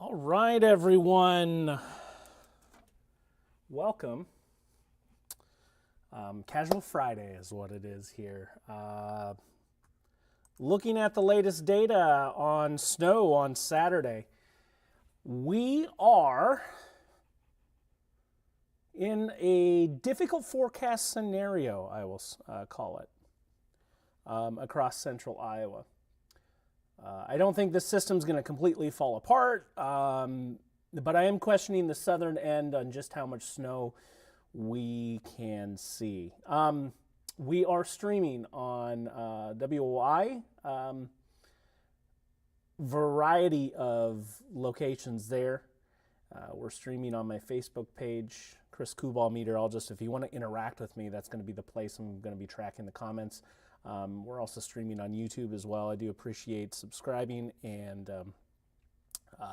All right, everyone. Welcome. Casual Friday is what it is here. Looking at the latest data on snow on Saturday, we are in a difficult forecast scenario, I will call it, across central Iowa. I don't think the system's going to completely fall apart, but I am questioning the southern end on just how much snow we can see. We are streaming on WOI, variety of locations there. We're streaming on my Facebook page, Chris Kubal Meteorologist. If you want to interact with me, that's going to be the place I'm going to be tracking the comments. We're also streaming on YouTube as well. I do appreciate subscribing and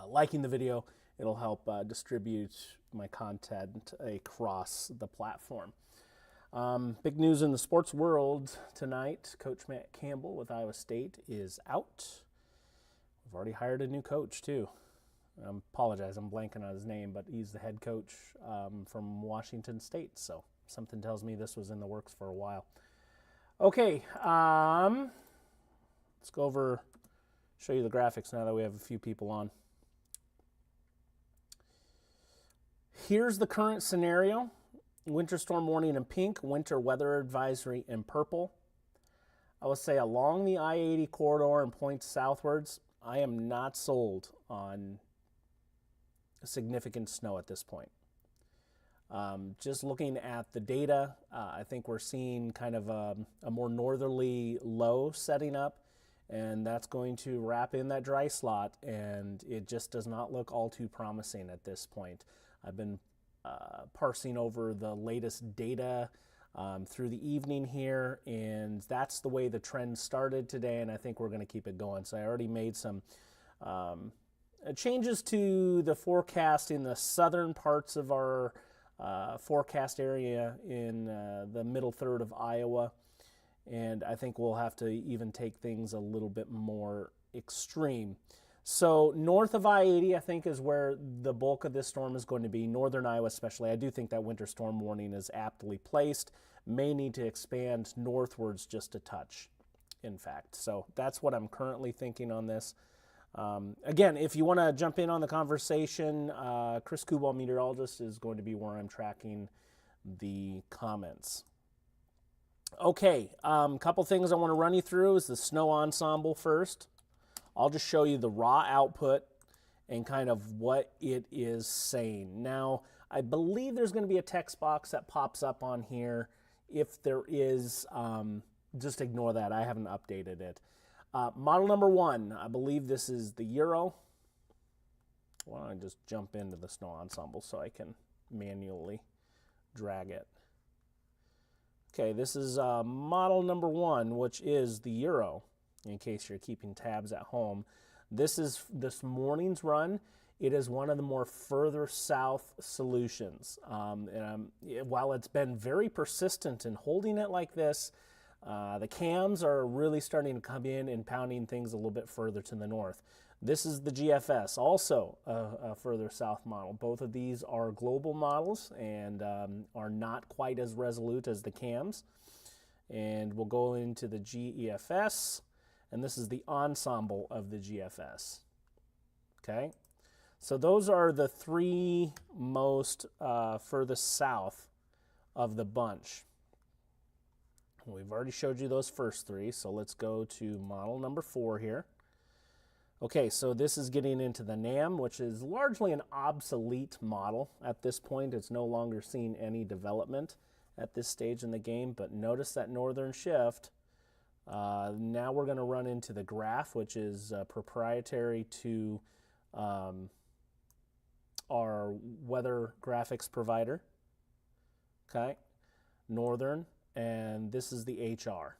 liking the video. It'll help distribute my content across the platform. Big news in the sports world tonight. Coach Matt Campbell with Iowa State is out. We've already hired a new coach too. I apologize, I'm blanking on his name, but he's the head coach from Washington State. So something tells me this was in the works for a while. Okay, let's go over, show you the graphics now that we have a few people on. Here's the current scenario. Winter storm warning in pink, winter weather advisory in purple. I would say along the I-80 corridor and points southwards, I am not sold on significant snow at this point. Just looking at the data, I think we're seeing kind of a more northerly low setting up, and that's going to wrap in that dry slot, and it just does not look all too promising at this point. I've been parsing over the latest data through the evening here, and that's the way the trend started today, and I think we're going to keep it going. So I already made some changes to the forecast in the southern parts of our forecast area in the middle third of Iowa, and I think we'll have to even take things a little bit more extreme. So north of I-80, I think, is where the bulk of this storm is going to be, northern Iowa especially. I do think that winter storm warning is aptly placed, may need to expand northwards just a touch, in fact. So that's what I'm currently thinking on this. Again, if you want to jump in on the conversation, Chris Kubal, meteorologist, is going to be where I'm tracking the comments. Okay, couple things I want to run you through is the snow ensemble first. I'll just show you the raw output and kind of what it is saying. Now, I believe there's going to be a text box that pops up on here. If there is, just ignore that. I haven't updated it. Model number 1, I believe this is the Euro. Why don't I just jump into the snow ensemble so I can manually drag it. Okay, this is model number 1, which is the Euro, in case you're keeping tabs at home. This is this morning's run. It is one of the more further south solutions. While it's been very persistent in holding it like this, the cams are really starting to come in and pounding things a little bit further to the north. This is the GFS, also a further south model. Both of these are global models and are not quite as resolute as the cams. And we'll go into the GEFS, and this is the ensemble of the GFS. Okay, so those are the three most furthest south of the bunch. We've already showed you those first three, so let's go to model number 4 here. Okay, so this is getting into the NAM, which is largely an obsolete model at this point. It's no longer seeing any development at this stage in the game, but notice that northern shift. Now we're going to run into the graph, which is proprietary to our weather graphics provider. Okay, northern. And this is the HR.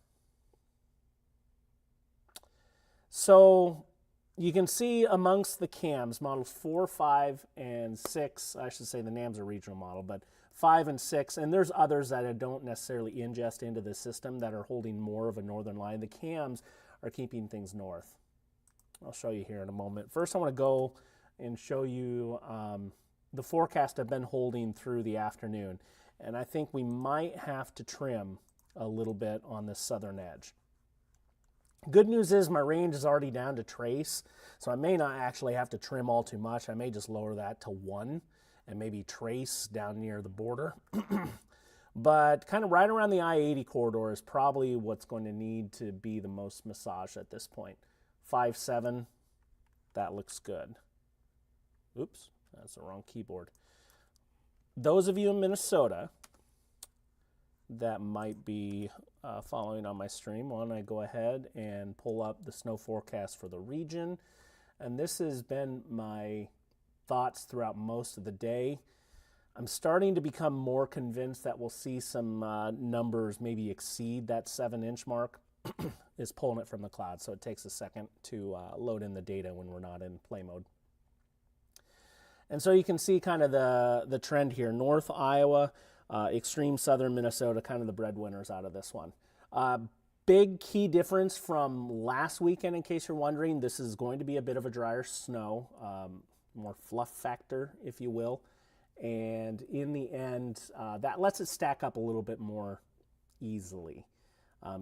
So you can see amongst the cams, models 4, 5, and 6, I should say the NAM's a regional model, but 5 and 6, and there's others that I don't necessarily ingest into the system that are holding more of a northern line. The cams are keeping things north. I'll show you here in a moment. First, I want to go and show you the forecast I've been holding through the afternoon. And I think we might have to trim a little bit on this southern edge. Good news is my range is already down to trace, so I may not actually have to trim all too much. I may just lower that to 1 and maybe trace down near the border. But kind of right around the I-80 corridor is probably what's going to need to be the most massaged at this point. 5.7, that looks good. Oops, that's the wrong keyboard. Those of you in Minnesota that might be following on my stream, why don't I go ahead and pull up the snow forecast for the region. And this has been my thoughts throughout most of the day. I'm starting to become more convinced that we'll see some numbers maybe exceed that 7-inch mark. Is pulling it from the cloud, so it takes a second to load in the data when we're not in play mode. And so you can see kind of the trend here. North Iowa, extreme southern Minnesota, kind of the breadwinners out of this one. Big key difference from last weekend, in case you're wondering, this is going to be a bit of a drier snow, more fluff factor, if you will. And in the end, that lets it stack up a little bit more easily.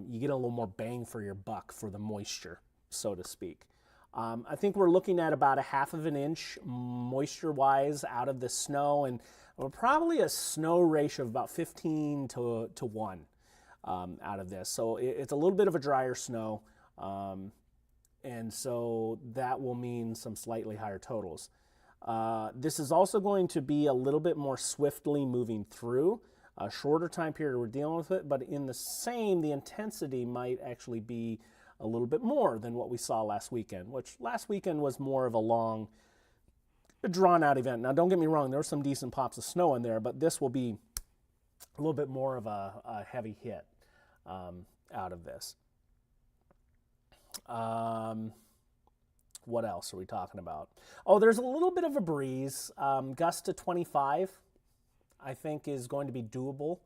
You get a little more bang for your buck for the moisture, so to speak. I think we're looking at about 1/2 inch moisture-wise out of the snow, and probably a snow ratio of about 15 to 1 out of this. So it's a little bit of a drier snow, and so that will mean some slightly higher totals. This is also going to be a little bit more swiftly moving through. A shorter time period we're dealing with it, but in the intensity might actually be a little bit more than what we saw last weekend, which last weekend was more of a long, drawn-out event. Now, don't get me wrong, there were some decent pops of snow in there, but this will be a little bit more of a heavy hit out of this. What else are we talking about? Oh, there's a little bit of a breeze. Gust to 25, I think, is going to be doable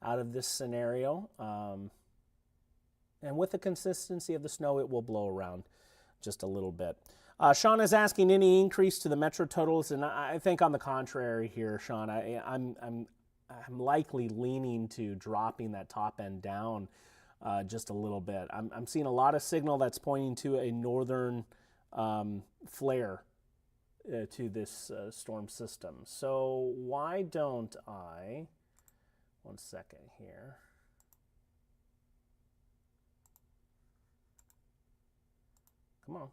out of this scenario. And with the consistency of the snow, it will blow around just a little bit. Sean is asking any increase to the metro totals, and I think on the contrary here, Sean, I'm likely leaning to dropping that top end down just a little bit. I'm seeing a lot of signal that's pointing to a northern flare to this storm system. So why don't I, 1 second here. Come on.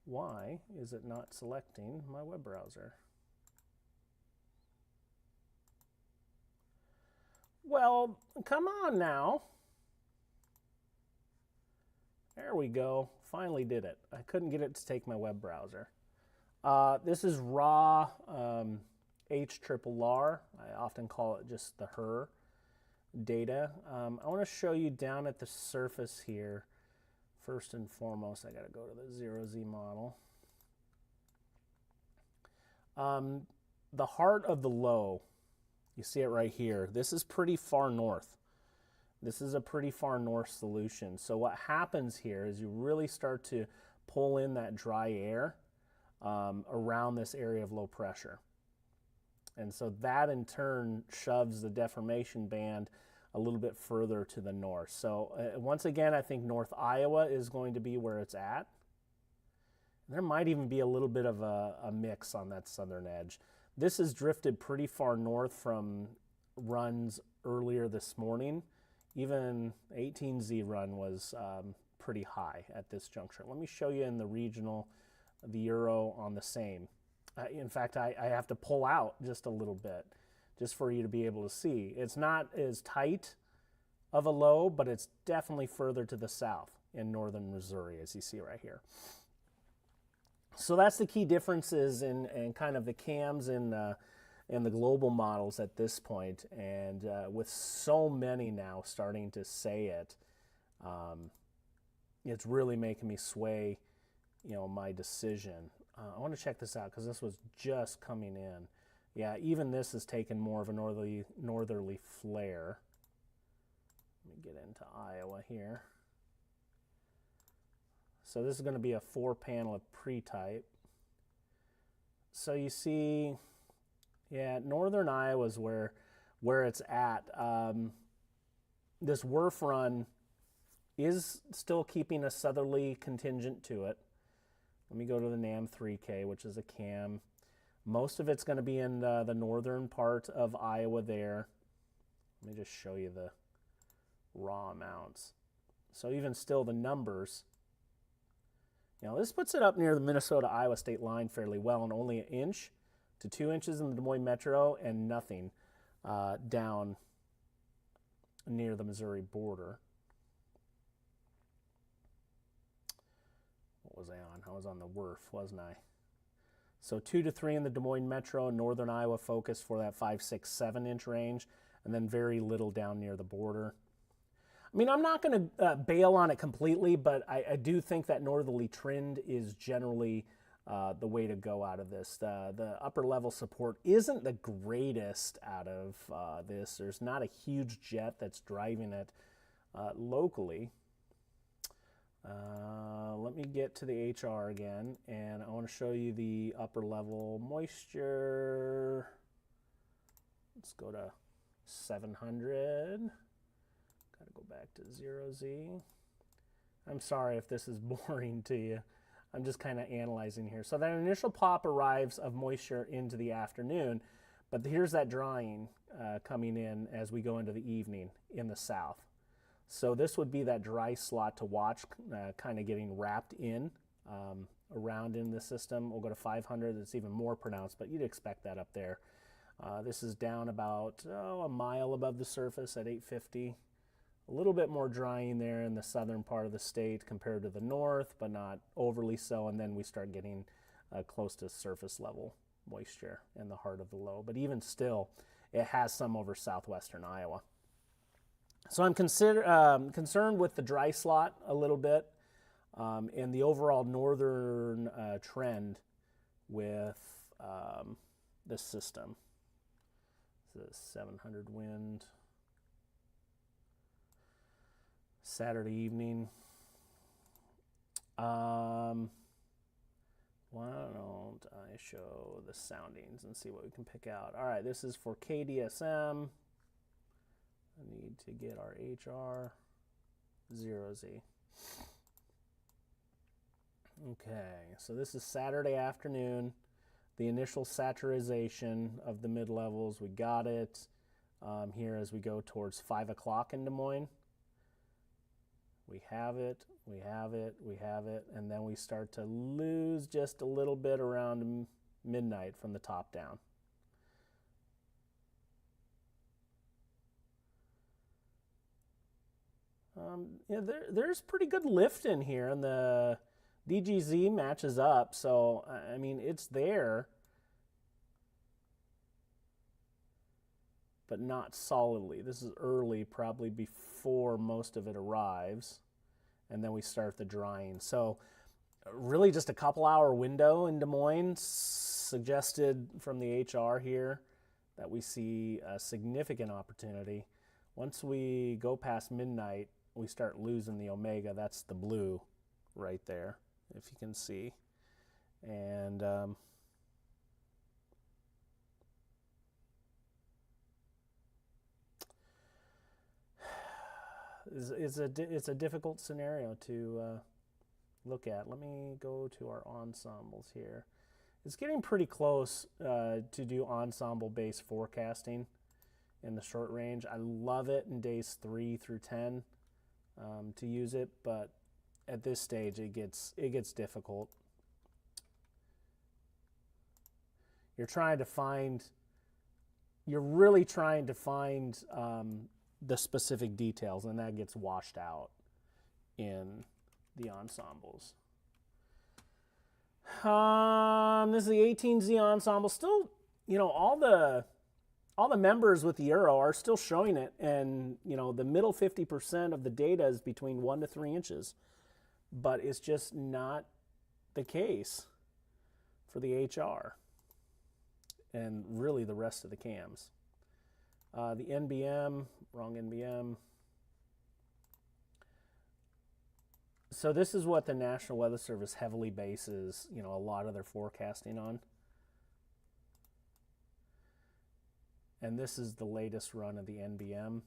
Why is it not selecting my web browser? Well, come on now. There we go. Finally did it. I couldn't get it to take my web browser. This is raw HRRR. I often call it just the HRRR data. I want to show you down at the surface here. First and foremost, I got to go to the 0Z model. The heart of the low, you see it right here. This is pretty far north. This is a pretty far north solution. So what happens here is you really start to pull in that dry air around this area of low pressure. And so that in turn shoves the deformation band a little bit further to the north. So once again, I think North Iowa is going to be where it's at. There might even be a little bit of a mix on that southern edge. This has drifted pretty far north from runs earlier this morning. Even 18Z run was pretty high at this juncture. Let me show you in the regional, the Euro on the same. In fact, I have to pull out just a little bit just for you to be able to see. It's not as tight of a low, but it's definitely further to the south in northern Missouri, as you see right here. So that's the key differences in kind of the cams and the global models at this point. And with so many now starting to say it, it's really making me sway, my decision. I want to check this out because this was just coming in. Yeah, even this has taken more of a northerly flare. Let me get into Iowa here. So this is going to be a 4-panel of pre-type. So you see, yeah, northern Iowa is where it's at. This WRF run is still keeping a southerly contingent to it. Let me go to the NAM 3K, which is a cam. Most of it's going to be in the northern part of Iowa there. Let me just show you the raw amounts. So even still, the numbers, you know, this puts it up near the Minnesota-Iowa state line fairly well, and only 1 inch to 2 inches in the Des Moines Metro, and nothing down near the Missouri border. What was I on? I was on the WRF, wasn't I? So 2 to 3 in the Des Moines Metro, northern Iowa focus for that 5, 6, 7 inch range, and then very little down near the border. I mean, I'm not going to bail on it completely, but I do think that northerly trend is generally the way to go out of this. The upper level support isn't the greatest out of this. There's not a huge jet that's driving it locally. Let me get to the HR again, and I want to show you the upper level moisture. Let's go to 700. Got to go back to 0Z. I'm sorry if this is boring to you. I'm just kind of analyzing here. So that initial pop arrives of moisture into the afternoon, but here's that drying coming in as we go into the evening in the south. So this would be that dry slot to watch, kind of getting wrapped in around in the system. We'll go to 500. It's even more pronounced, but you'd expect that up there. This is down about a mile above the surface at 850. A little bit more drying there in the southern part of the state compared to the north, but not overly so. And then we start getting close to surface level moisture in the heart of the low. But even still, it has some over southwestern Iowa. So I'm concerned with the dry slot a little bit and the overall northern trend with this system. This is 700 wind. Saturday evening. Why don't I show the soundings and see what we can pick out? All right, this is for KDSM. I need to get our HR 0Z. Okay, so this is Saturday afternoon. The initial saturization of the mid-levels, we got it here as we go towards 5 o'clock in Des Moines. We have it, we have it, we have it, and then we start to lose just a little bit around midnight from the top down. Yeah, there's pretty good lift in here, and the DGZ matches up, so I mean, it's there, but not solidly. This is early, probably before most of it arrives, and then we start the drying. So really just a couple-hour window in Des Moines, suggested from the HR here that we see a significant opportunity. Once we go past midnight, we start losing the omega. That's the blue right there, if you can see. And it's a difficult scenario to look at. Let me go to our ensembles here. It's getting pretty close to do ensemble-based forecasting in the short range. I love it in days 3 through 10 to use it, but at this stage it gets difficult. You're really trying to find the specific details, and that gets washed out in the ensembles. This is the 18Z ensemble. Still, you know, all the members with the Euro are still showing it, and you know, the middle 50% of the data is between 1 to 3 inches, but it's just not the case for the HR and really the rest of the cams. The NBM, wrong NBM. So this is what the National Weather Service heavily bases, a lot of their forecasting on. And this is the latest run of the NBM.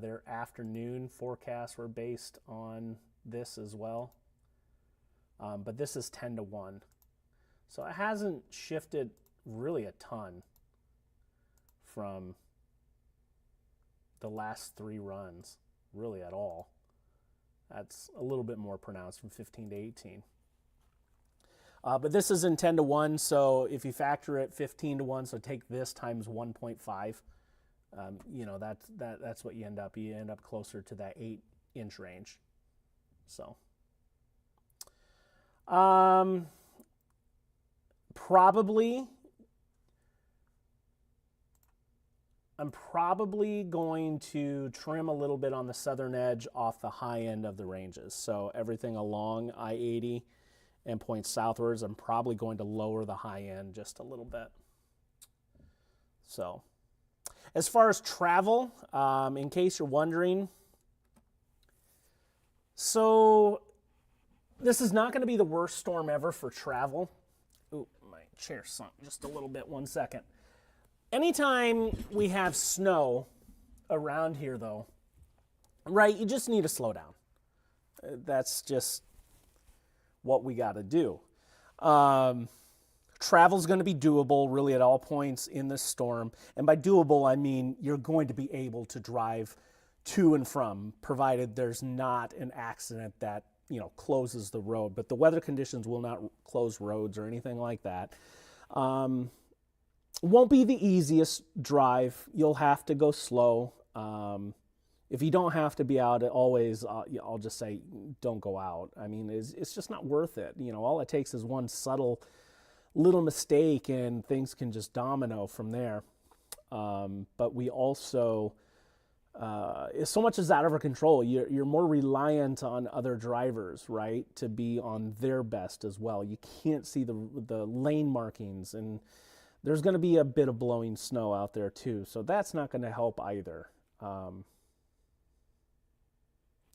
Their afternoon forecasts were based on this as well. But this is 10 to 1. So it hasn't shifted really a ton from the last 3 runs, really at all. That's a little bit more pronounced from 15 to 18. But this is in 10 to 1, so if you factor it 15 to 1, so take this times 1.5, that's what you end up. You end up closer to that 8-inch range. So, I'm probably going to trim a little bit on the southern edge off the high end of the ranges. So everything along I-80 and points southwards, I'm probably going to lower the high end just a little bit. So as far as travel, in case you're wondering, so this is not going to be the worst storm ever for travel. Ooh, my chair sunk just a little bit, 1 second. Anytime we have snow around here, though, right, you just need to slow down. That's just what we got to do. Travel's going to be doable, really, at all points in this storm. And by doable, I mean you're going to be able to drive to and from, provided there's not an accident that, closes the road. But the weather conditions will not close roads or anything like that. Won't be the easiest drive. You'll have to go slow. If you don't have to be out, always, I'll just say, don't go out. I mean, it's just not worth it. All it takes is one subtle little mistake and things can just domino from there. But we also, so much is out of our control. You're more reliant on other drivers, right, to be on their best as well. You can't see the lane markings, and there's going to be a bit of blowing snow out there too, so that's not going to help either.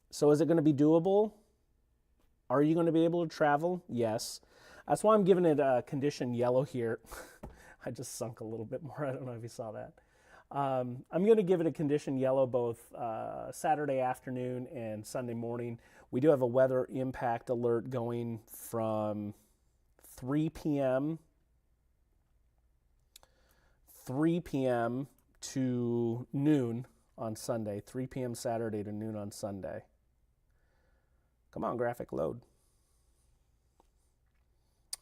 So is it going to be doable? Are you going to be able to travel? Yes. That's why I'm giving it a condition yellow here. I just sunk a little bit more. I don't know if you saw that. I'm going to give it a condition yellow both Saturday afternoon and Sunday morning. We do have a weather impact alert going from 3 p.m. to noon on Sunday, 3 p.m. Saturday to noon on Sunday. Come on, graphic, load.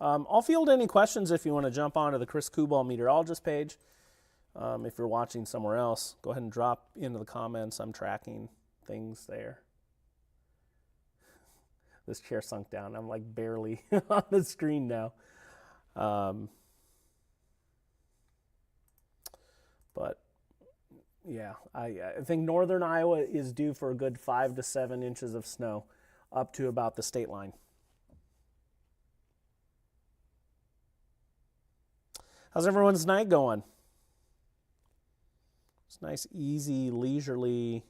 I'll field any questions if you want to jump onto the Chris Kubal meteorologist page. If you're watching somewhere else, go ahead and drop into the comments. I'm tracking things there. This chair sunk down. I'm like barely on the screen now. But yeah, I think northern Iowa is due for a good 5 to 7 inches of snow up to about the state line. How's everyone's night going? It's a nice, easy, leisurely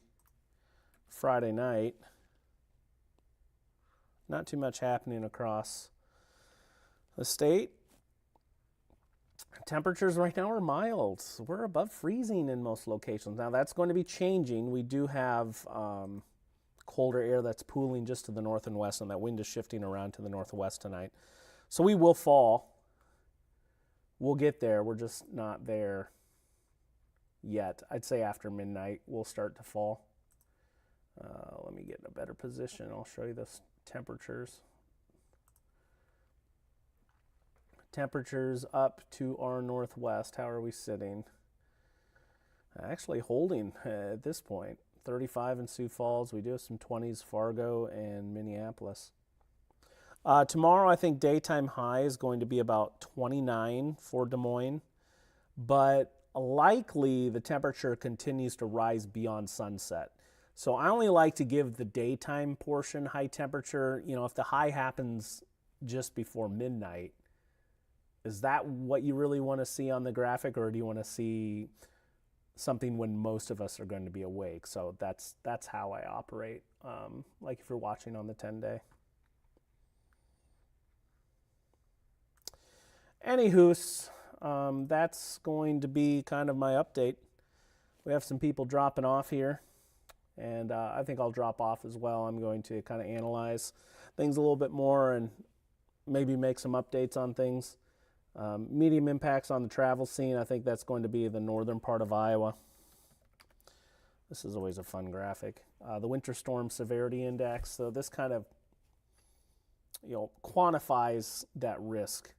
Friday night. Not too much happening across the state. Temperatures right now are mild. We're above freezing in most locations. Now that's going to be changing. We do have colder air that's pooling just to the north and west, and that wind is shifting around to the northwest tonight. So we will fall. We'll get there. We're just not there yet. I'd say after midnight we'll start to fall. Let me get in a better position. I'll show you the temperatures. Temperatures up to our northwest. How are we sitting? Actually holding at this point. 35 in Sioux Falls. We do have some 20s, Fargo and Minneapolis. Tomorrow, I think daytime high is going to be about 29 for Des Moines, but likely the temperature continues to rise beyond sunset. So I only like to give the daytime portion high temperature. If the high happens just before midnight, is that what you really want to see on the graphic, or do you want to see something when most of us are going to be awake. So that's how I operate, like if you're watching on the 10-day. Anywho's, that's going to be kind of my update. We have some people dropping off here, and I think I'll drop off as well. I'm going to kind of analyze things a little bit more and maybe make some updates on things. Medium impacts on the travel scene. I think that's going to be the northern part of Iowa. This is always a fun graphic. The winter storm severity index. So this kind of, quantifies that risk,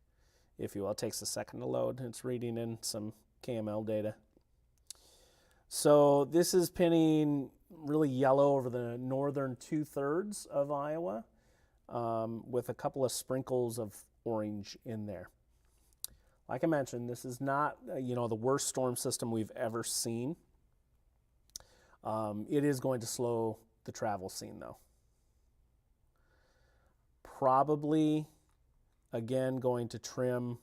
if you will. It takes a second to load. It's reading in some KML data. So this is pinning really yellow over the northern 2/3 of Iowa, with a couple of sprinkles of orange in there. Like I mentioned, this is not, the worst storm system we've ever seen. It is going to slow the travel scene, though. Probably, again, going to trim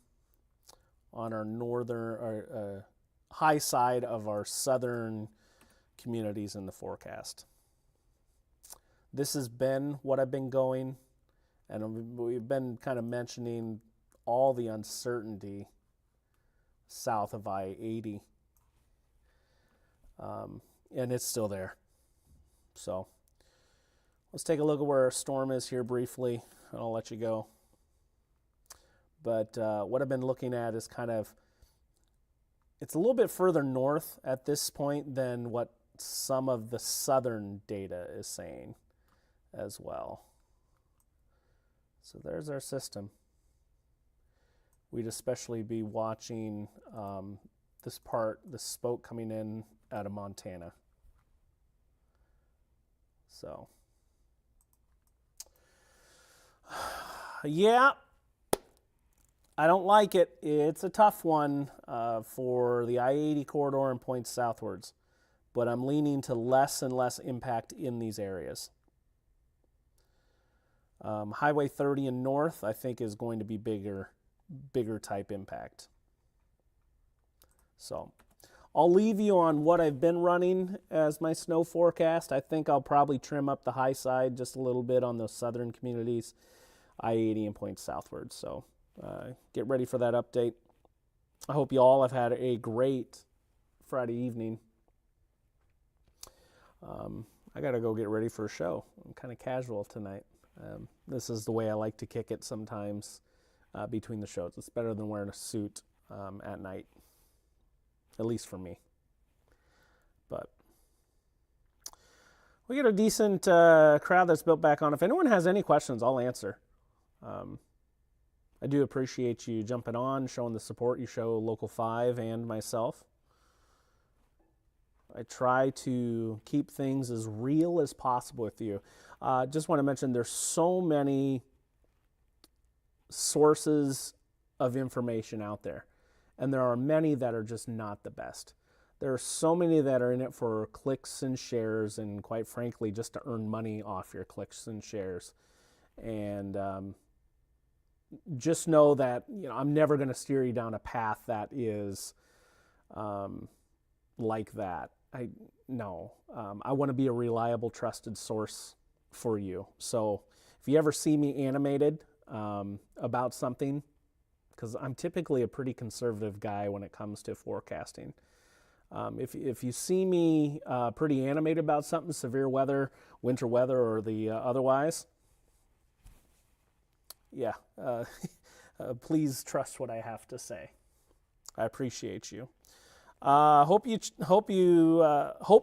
on our northern or high side of our southern communities in the forecast. This has been what I've been going, and we've been kind of mentioning all the uncertainty south of I-80, and it's still there. So let's take a look at where our storm is here briefly, and I'll let you go. But what I've been looking at is it's a little bit further north at this point than what some of the southern data is saying as well. So there's our system. We'd especially be watching this spoke coming in out of Montana. So, yeah, I don't like it. It's a tough one for the I-80 corridor and points southwards, but I'm leaning to less and less impact in these areas. Highway 30 and north, I think, is going to be bigger type impact. So I'll leave you on what I've been running as my snow forecast. I think I'll probably trim up the high side just a little bit on those southern communities, I-80 and points southwards. So get ready for that update. I hope you all have had a great Friday evening. I got to go get ready for a show. I'm kind of casual tonight. This is the way I like to kick it sometimes between the shows. It's better than wearing a suit at night, at least for me. But we get a decent crowd that's built back on. If anyone has any questions, I'll answer. I do appreciate you jumping on, showing the support you show Local 5 and myself. I try to keep things as real as possible with you. Just want to mention there's so many sources of information out there, and there are many that are just not the best. There are so many that are in it for clicks and shares, and quite frankly, just to earn money off your clicks and shares. And just know that I'm never going to steer you down a path that is like that. I want to be a reliable, trusted source for you. So if you ever see me animated about something, because I'm typically a pretty conservative guy when it comes to forecasting. If you see me pretty animated about something, severe weather, winter weather, or the otherwise, yeah, please trust what I have to say. I appreciate you. Hope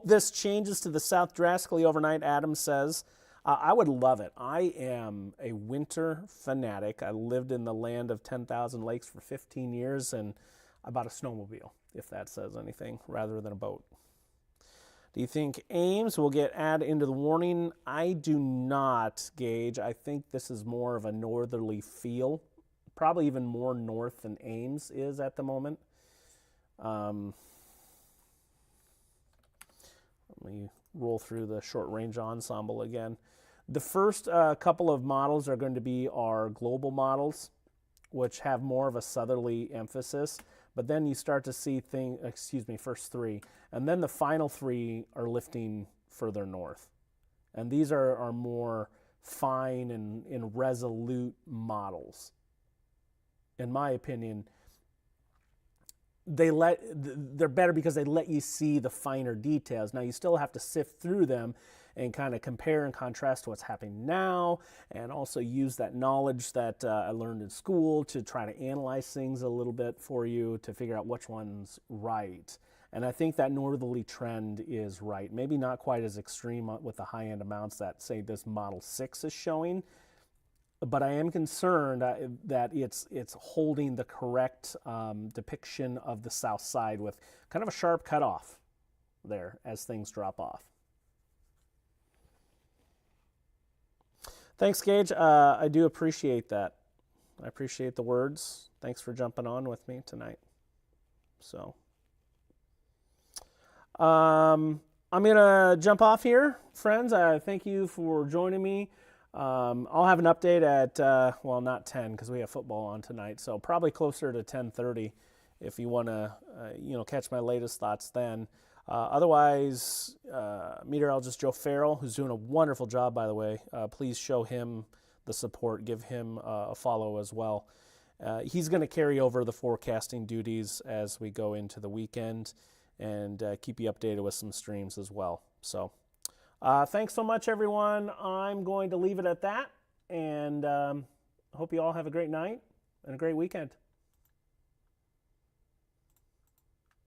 this changes to the south drastically overnight, Adam says. I would love it. I am a winter fanatic. I lived in the land of 10,000 lakes for 15 years, and I bought a snowmobile, if that says anything, rather than a boat. Do you think Ames will get added into the warning? I do not, Gage. I think this is more of a northerly feel, probably even more north than Ames is at the moment. Let me roll through the short-range ensemble again. The first couple of models are going to be our global models, which have more of a southerly emphasis, but then you start to see first 3, and then the final 3 are lifting further north. And these are more fine and resolute models. In my opinion, they're better because they let you see the finer details. Now you still have to sift through them and kind of compare and contrast to what's happening now, and also use that knowledge that I learned in school to try to analyze things a little bit for you to figure out which one's right. And I think that northerly trend is right. Maybe not quite as extreme with the high-end amounts that, say, this Model 6 is showing, but I am concerned that it's holding the correct depiction of the south side with kind of a sharp cutoff there as things drop off. Thanks, Gage. I do appreciate that. I appreciate the words. Thanks for jumping on with me tonight. So, I'm going to jump off here, friends. Thank you for joining me. I'll have an update at, well, not 10 because we have football on tonight, so probably closer to 10:30 if you want to, catch my latest thoughts then. Otherwise, meteorologist Joe Farrell, who's doing a wonderful job, by the way, please show him the support. Give him a follow as well. He's going to carry over the forecasting duties as we go into the weekend and keep you updated with some streams as well. So thanks so much, everyone. I'm going to leave it at that, and hope you all have a great night and a great weekend.